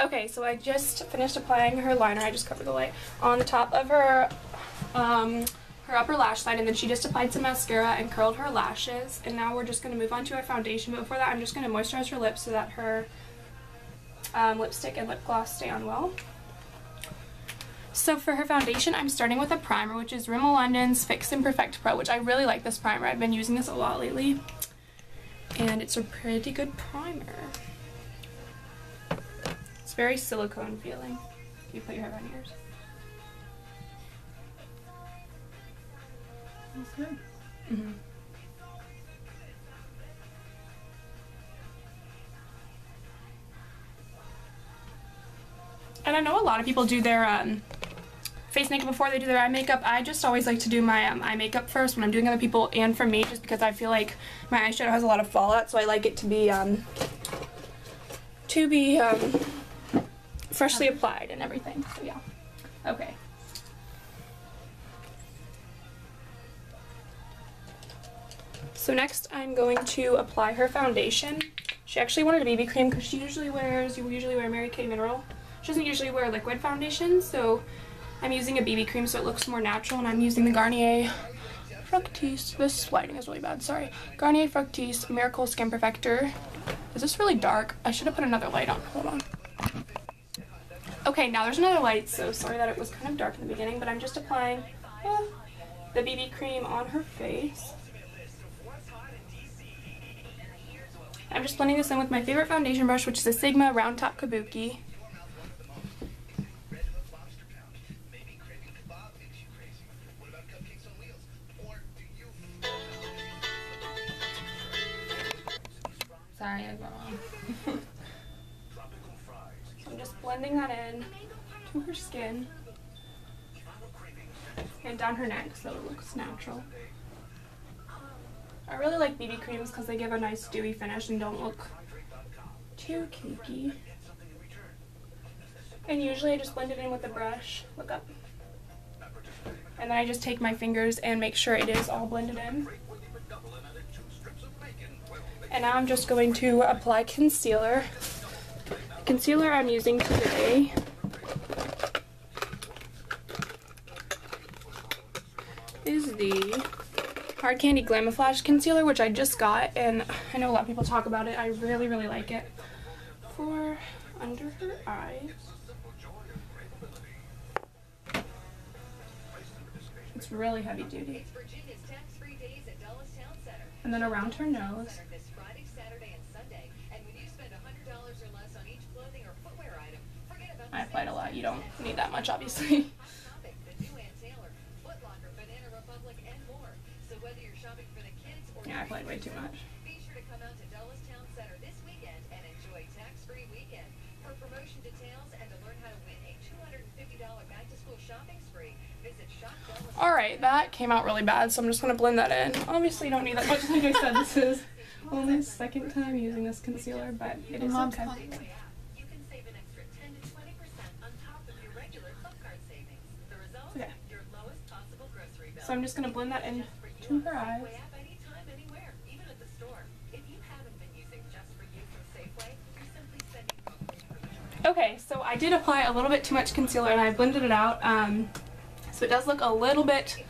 Okay, so I just finished applying her liner. I just covered the light on the top of her upper lash line, and then she just applied some mascara and curled her lashes. And now we're just going to move on to our foundation. But before that, I'm just going to moisturize her lips so that her lipstick and lip gloss stay on well. So for her foundation, I'm starting with a primer, which is Rimmel London's Fix and Perfect Pro, which I really like this primer. I've been using this a lot lately, and it's a pretty good primer. It's very silicone feeling. You put your hair on yours. That's good. Mm-hmm. And I know a lot of people do their face makeup before they do their eye makeup. I just always like to do my eye makeup first when I'm doing other people and for me, just because I feel like my eyeshadow has a lot of fallout, so I like it to be freshly applied and everything. So yeah. Okay. So next I'm going to apply her foundation. She actually wanted a BB cream because you usually wear Mary Kay Mineral. She doesn't usually wear liquid foundation, so I'm using a BB cream so it looks more natural, and I'm using the Garnier Fructis. This lighting is really bad, sorry. Garnier Fructis Miracle Skin Perfector. Is this really dark? I should have put another light on. Hold on. Okay, now there's another light, so sorry that it was kind of dark in the beginning, but I'm just applying the BB cream on her face. I'm just blending this in with my favorite foundation brush, which is a Sigma Round Top Kabuki. Sorry, I got on. So I'm just blending that in to her skin and down her neck so it looks natural. I really like BB creams because they give a nice dewy finish and don't look too cakey. And usually I just blend it in with a brush. Look up. And then I just take my fingers and make sure it is all blended in. And now I'm just going to apply concealer. The concealer I'm using today is the Hard Candy Glamoflash concealer, which I just got, and I know a lot of people talk about it. I really, really like it for under her eyes. It's really heavy duty. And then around her nose. I applied a lot. You don't need that much, obviously. Yeah, I applied way too much. Be sure to come out to Dulles Town Center this weekend and enjoy tax-free weekend. For promotion details and to learn how to win a $250 back-to-school shopping spree, visit shop. Alright, that came out really bad, so I'm just going to blend that in. Obviously, you don't need that much. Like I said, this is only the second time using this concealer, but it is okay. You can save an extra 10 to 20% on top of your regular club card savings. The result? Okay. Your lowest possible grocery bill. So I'm just going to blend that in to her eyes. Okay, so I did apply a little bit too much concealer and I blended it out, so it does look a little bit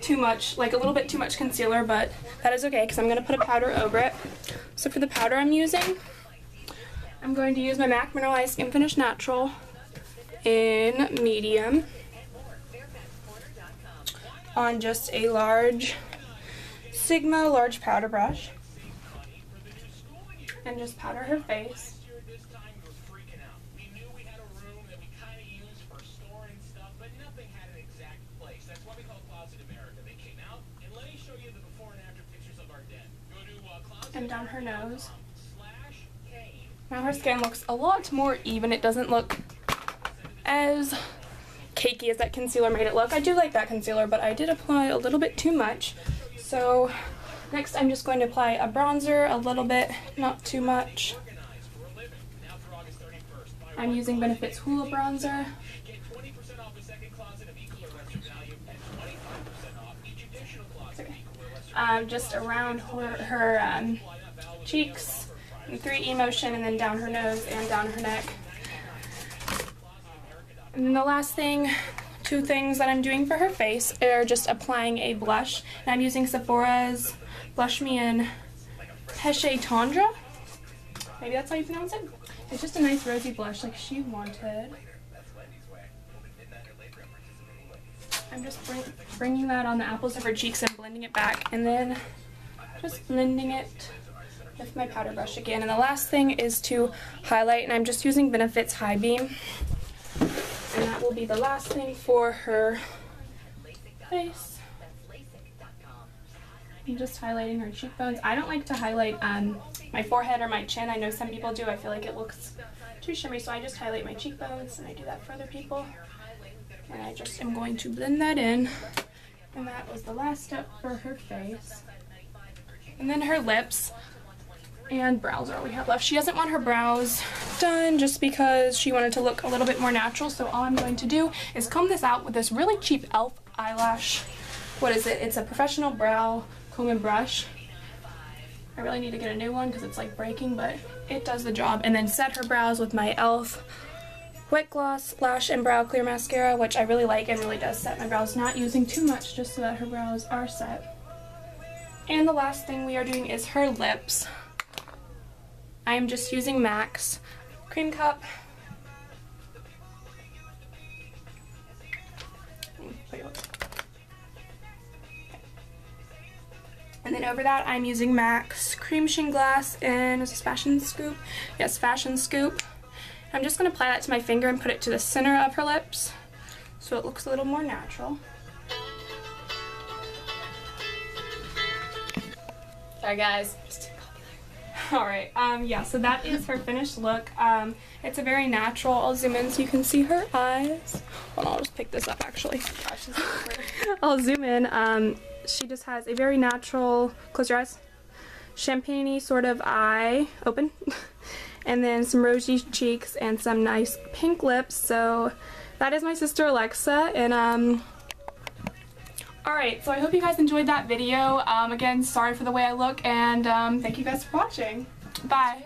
too much, like a little bit too much concealer, but that is okay because I'm going to put a powder over it. So for the powder I'm using, I'm going to use my MAC Mineralized Skin Finish Natural in medium on just a large Sigma large powder brush and just powder her face. And down her nose. Now her skin looks a lot more even. It doesn't look as cakey as that concealer made it look. I do like that concealer, but I did apply a little bit too much. So next I'm just going to apply a bronzer a little bit, not too much. I'm using Benefit's Hoola bronzer. Just around her cheeks in 3E motion, and then down her nose and down her neck. And then the last thing, two things that I'm doing for her face are just applying a blush. And I'm using Sephora's Blush Me in Peche Tendre. Maybe that's how you pronounce it. It's just a nice rosy blush like she wanted. I'm just bringing that on the apples of her cheeks and blending it back, and then just blending it with my powder brush again. And the last thing is to highlight, and I'm just using Benefit's High Beam. And that will be the last thing for her face. I'm just highlighting her cheekbones. I don't like to highlight my forehead or my chin. I know some people do. I feel like it looks too shimmery, so I just highlight my cheekbones, and I do that for other people. And I just am going to blend that in. And that was the last step for her face. And then her lips and brows are all we have left. She doesn't want her brows done just because she wanted to look a little bit more natural. So all I'm going to do is comb this out with this really cheap e.l.f. eyelash. What is it? It's a professional brow comb and brush. I really need to get a new one because it's like breaking, but it does the job. And then set her brows with my e.l.f. Wet Gloss Lash and Brow Clear Mascara, which I really like and really does set my brows. Not using too much, just so that her brows are set. And the last thing we are doing is her lips. I am just using MAC's Cream Cup. And then over that, I'm using MAC's Cream Sheen Glass and is this Fashion Scoop? Yes, Fashion Scoop. I'm just going to apply that to my finger and put it to the center of her lips so it looks a little more natural. Sorry guys, just too popular. Alright, yeah, so that is her finished look. It's a very natural. I'll zoom in so you can see her eyes. Hold on, I'll just pick this up actually. Gosh, I'll zoom in. She just has a very natural, close your eyes, champagne-y sort of eye, open. And then some rosy cheeks and some nice pink lips. So that is my sister Alexa. And alright, so I hope you guys enjoyed that video. Again, sorry for the way I look, and thank you guys for watching. Bye.